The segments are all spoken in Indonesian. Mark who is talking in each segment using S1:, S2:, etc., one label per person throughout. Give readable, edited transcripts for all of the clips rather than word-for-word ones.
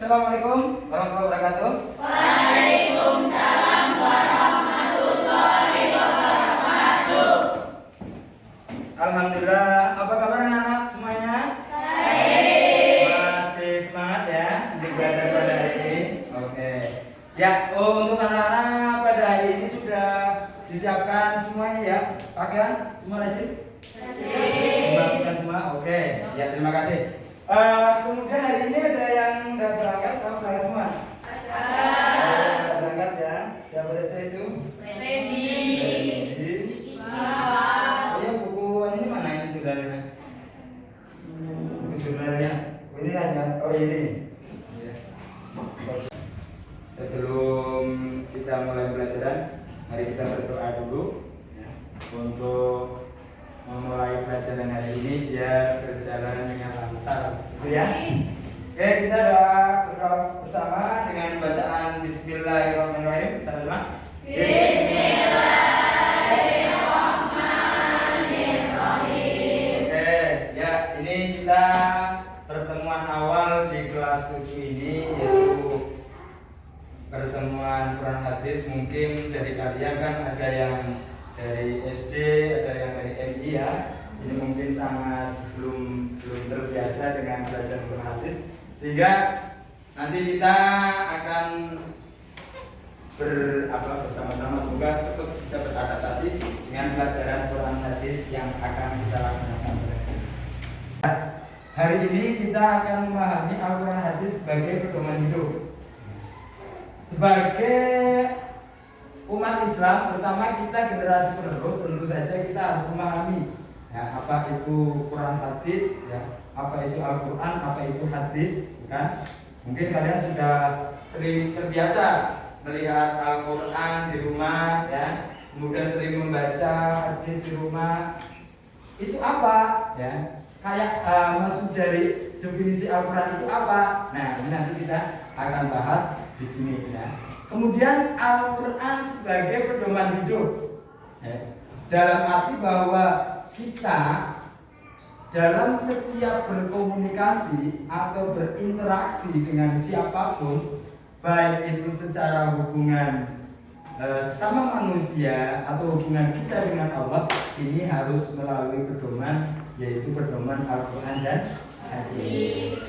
S1: Assalamualaikum warahmatullahi wabarakatuh.
S2: Waalaikumsalam warahmatullahi wabarakatuh.
S1: Alhamdulillah, apa kabar anak-anak semuanya?
S2: Baik.
S1: Masih semangat ya untuk belajar pada hari ini? Oke. Ya, untuk anak-anak pada hari ini sudah disiapkan semuanya ya? Pakaian semua rajin? Dimasukkan semua? Oke. Ya, terima kasih. Kemudian hari ini ada yang udah berangkat, kamu berangkat semua? Ada berangkat ya. Siapa saja itu?
S2: Ready.
S1: Oh ya, buku ini mana ini jurnalnya? Buku jurnalnya. Oh, ini hanya ini. Ya. Sebelum kita mulai pelajaran, mari kita berdoa dulu ya, untuk memulai pelajaran hari ini biar berjalan dengan lancar, gitu ya. Oke, kita berdoa bersama dengan bacaan Bismillahirrahmanirrahim. Sama-sama.
S2: Bismillahirrahmanirrahim.
S1: Oke, ya ini kita pertemuan awal di kelas 7 ini, yaitu pertemuan Quran hadis. Mungkin dari kalian kan ada yang dari SD, ada yang dari MI ya. Ini mungkin sangat belum terbiasa dengan belajar Quran hadis, sehingga nanti kita akan bersama-sama semoga cukup bisa beradaptasi dengan pelajaran Quran hadis yang akan kita laksanakan. Hari ini kita akan memahami Al-Quran hadis sebagai pedoman hidup. Sebagai umat Islam, terutama kita generasi penerus, tentu saja kita harus memahami ya, apa itu Quran hadis, ya, apa itu Al-Quran, apa itu hadis, kan? Mungkin kalian sudah sering terbiasa melihat Al-Quran di rumah, ya, kemudian sering membaca hadis di rumah. Itu apa? Ya, kayak maksud dari definisi Al-Quran itu apa? Nah, ini nanti kita akan bahas di sini, ya. Kemudian Al-Quran sebagai pedoman hidup, ya, dalam arti bahwa kita dalam setiap berkomunikasi atau berinteraksi dengan siapapun, baik itu secara hubungan sama manusia atau hubungan kita dengan Allah, ini harus melalui pedoman, yaitu pedoman Al-Quran dan hadis.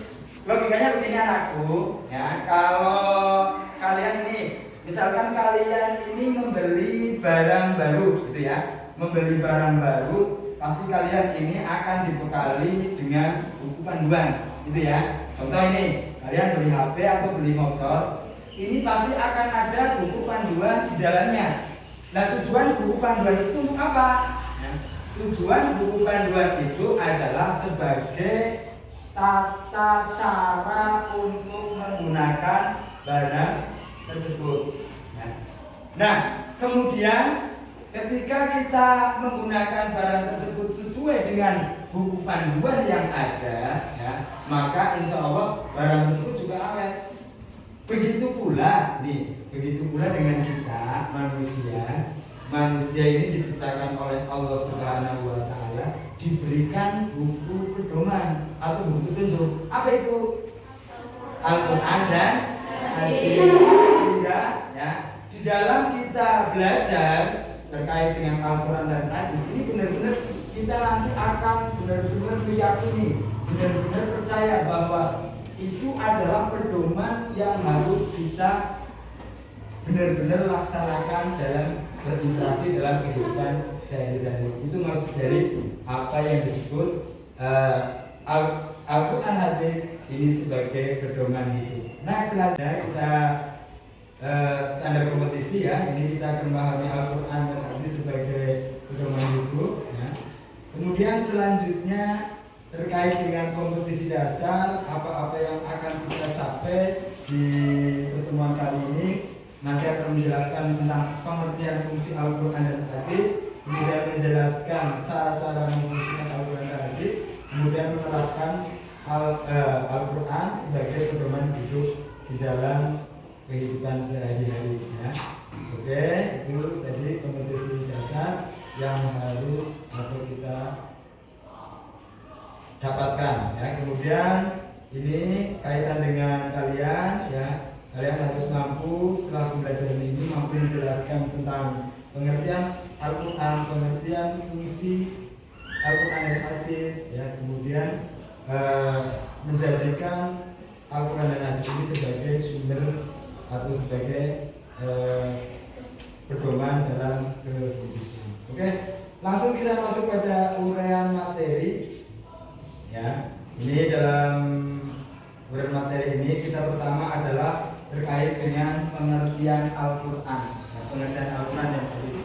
S1: Logikanya begini anakku, ya, kalau kalian ini, misalkan kalian ini membeli barang baru, gitu ya, membeli barang baru, pasti kalian ini akan dibekali dengan buku panduan, gitu ya. Contoh ini, kalian beli HP atau beli motor, ini pasti akan ada buku panduan di dalamnya. Nah, tujuan buku panduan itu untuk apa? Nah, tujuan buku panduan itu adalah sebagai tata cara untuk menggunakan barang tersebut. Nah, kemudian ketika kita menggunakan barang tersebut sesuai dengan buku panduan yang ada, ya, maka insya Allah barang tersebut juga awet. Begitu pula dengan kita manusia ini diciptakan oleh Allah Subhanahu wa Ta'ala, diberikan buku pedoman atau buku petunjuk. Apa itu? Al-Quran dan hadis. Sehingga ya, di dalam kita belajar terkait dengan Al-Quran dan hadis ini benar-benar kita nanti akan benar-benar meyakini, benar-benar percaya bahwa itu adalah pedoman yang harus kita benar-benar laksanakan dalam berinteraksi dalam kehidupan sehari-hari. Itu maksud dari apa yang disebut Al-Quran hadis ini sebagai pedoman hidup. Nah, selanjutnya kita standar kompetisi ya. Ini kita akan memahami Al-Quran dan hadis sebagai pedoman hidup ya. Kemudian selanjutnya terkait dengan kompetisi dasar, apa-apa yang akan kita capai di pertemuan kali ini, nanti akan menjelaskan tentang pengertian fungsi Al-Quran dan hadis, kemudian menjelaskan cara-cara memfungsikan Al-Quran dan hadis, kemudian menerapkan Al-Quran sebagai pedoman hidup di dalam kehidupan sehari-hari ya. Oke, itu tadi kompetisi dasar yang harus atau kita dapatkan ya. Kemudian ini kaitan dengan kalian mampu setelah pembelajaran ini mampu menjelaskan tentang pengertian Al-Quran, pengertian fungsi Al-Quran dan hadis, ya, kemudian menjadikan Al-Quran dan hadis ini sebagai sumber atau sebagai pedoman dalam kehidupan. Oke, langsung kita masuk pada uraian materi. Ya, ini dalam uraian materi ini kita pertama adalah terkait dengan pengertian Al-Quran. Ya, pengertian Al-Quran dan hadis.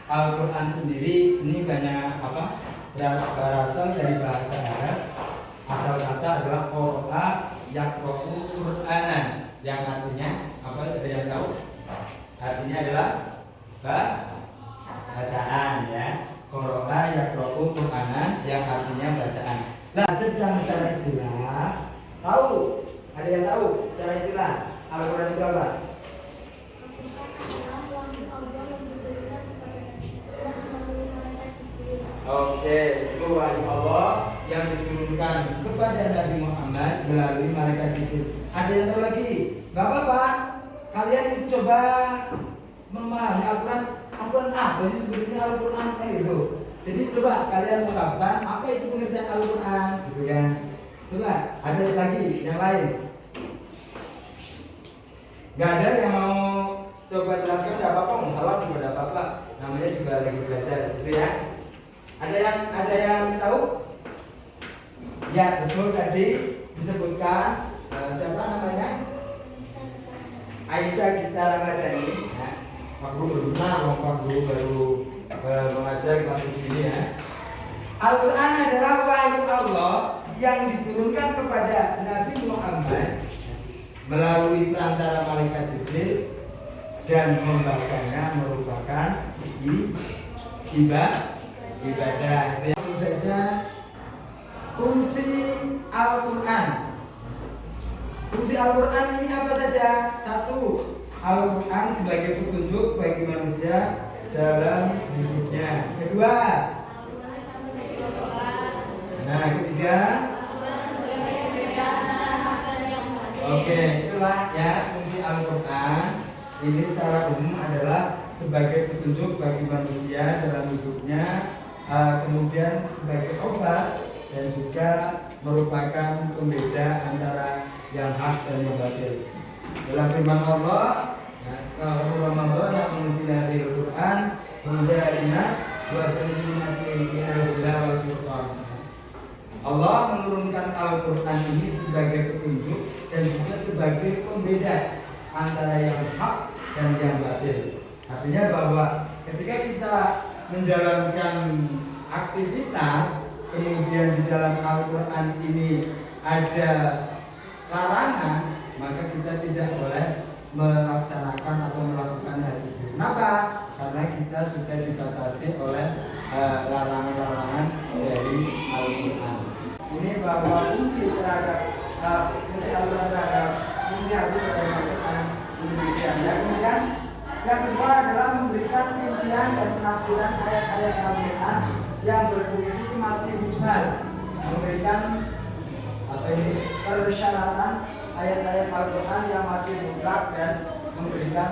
S1: Al-Quran sendiri ini banyak apa? Berasal dari bahasa Arab. Asal kata adalah qara'a yaqra'u Qur'anan, yang artinya apa? Ada yang tahu? Artinya adalah bacaan, ya. Qara'a yaqra'u Qur'anan, yang artinya bacaan. Nah, sedang secara istilah, tahu? Ada yang tahu secara istilah Al-Quran itu apa? Oke, itu wahyu Allah yang diturunkan kepada Nabi Muhammad melalui malaikat Jibril. Ada yang tahu lagi? Gak apa-apa. Kalian itu coba memahami Al-Quran. Al-Quran apa sih sebetulnya Al-Quran itu? Jadi coba kalian ungkapkan apa itu pengertian Al-Quran, gitu kan? Coba, ada lagi yang lain? Gak ada yang mau coba jelaskan? Gak apa-apa, mau salah juga gak apa-apa. Namanya juga lagi belajar, gitu ya. Ada yang tahu? Ya, betul, tadi disebutkan siapa namanya? Aisyah Gita Ramadhani. Ya. Pak Guru benar, Pak Guru baru mengajar kelas ini, ya. Al-Quran adalah wahyu Allah yang diturunkan kepada Nabi Muhammad melalui perantara malaikat Jibril, dan membacanya merupakan ibadah. Langsung saja, fungsi Al-Quran. Fungsi Al-Quran ini apa saja? Satu, Al-Quran sebagai petunjuk bagi manusia dalam hidupnya. Kedua, nah ketiga, oke, itulah ya fungsi Al-Quran. Ini secara umum adalah sebagai petunjuk bagi manusia dalam hidupnya, kemudian sebagai obat, dan juga merupakan pembeda antara yang hak dan yang batil. Dalam firman Allah, Sahur Ramadan yang mengunzila Al-Quran Huda Linas wa bayyinatin minal huda wal furqan. Allah menurunkan Al-Quran ini sebagai petunjuk dan juga sebagai pembeda antara yang hak dan yang batil. Artinya bahwa ketika kita menjalankan aktivitas, kemudian di dalam Al-Quran ini ada larangan, maka kita tidak boleh melaksanakan atau melakukan hal itu. Kenapa? Karena kita sudah dibatasi oleh larangan-larangan dari Al-Quran. Ini bahwa fungsi terhadap fungsi Al-Quran terhadap fungsi hadis terhadap Al-Quran demikian. Kemudian yang kedua adalah memberikan rincian dan penafsiran ayat-ayat Al-Quran yang berfungsi masih mujmal, memberikan persyaratan ayat-ayat Al-Quran yang masih mutlak dan memberikan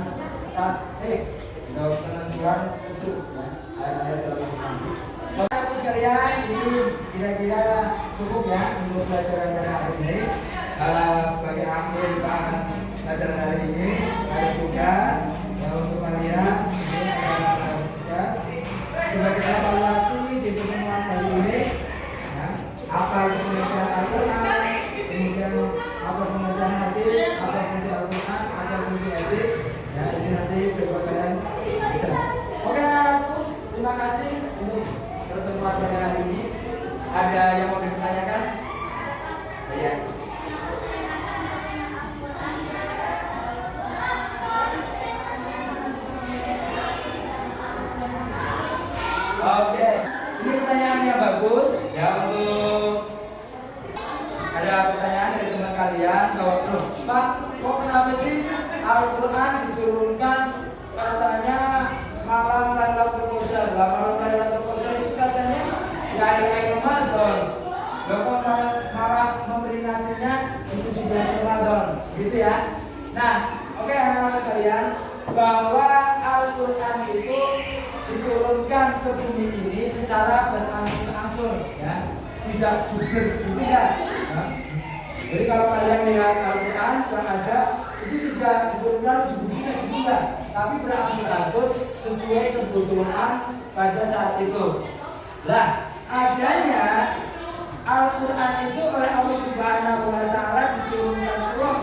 S1: tasdih atau penentuan khusus, ya, ayat-ayat Al-Quran. Bapak-Ibu sekalian, ini kira-kira cukup ya untuk pelajaran pada hari ini. Bagi akhir pelajaran hari ini ada tugas ya, untuk kalian. Ini ada tugas sebagai evaluasi di pertemuan hari ini, ya, apa itu pengertian Al-Quran, kemudian apa pengertian hadis, apa fungsi Al-Quran, apa fungsi hadis. Ya, ini nanti coba kalian baca. Oke, anak-anakku, terima kasih untuk pertemuan pada hari ini. Ada yang mau ditanyakan? Ya. Oke, ini pertanyaan yang bagus ya untuk ada pertanyaan dari teman kalian bahwa Pak, kok kenapa sih Al-Quran diturunkan katanya malam Lailatul Qadar? Malam Lailatul Qadar itu katanya di akhir Ramadan. Loh, kok malah memperingatinya di 17 Ramadan, gitu ya? Nah, Oke anak-anak sekalian, bahwa Al-Quran itu diturunkan ke bumi ini secara berangsur-angsur, ya, tidak jublek gitu ya. Jadi kalau kalian lihat Al-Quran yang ada itu tidak diturunkan jublek juga, tapi berangsur-angsur sesuai kebutuhan pada saat itu. Lah, adanya Al-Quran itu oleh Allah Subhanahu wa Ta'ala diturunkan Allah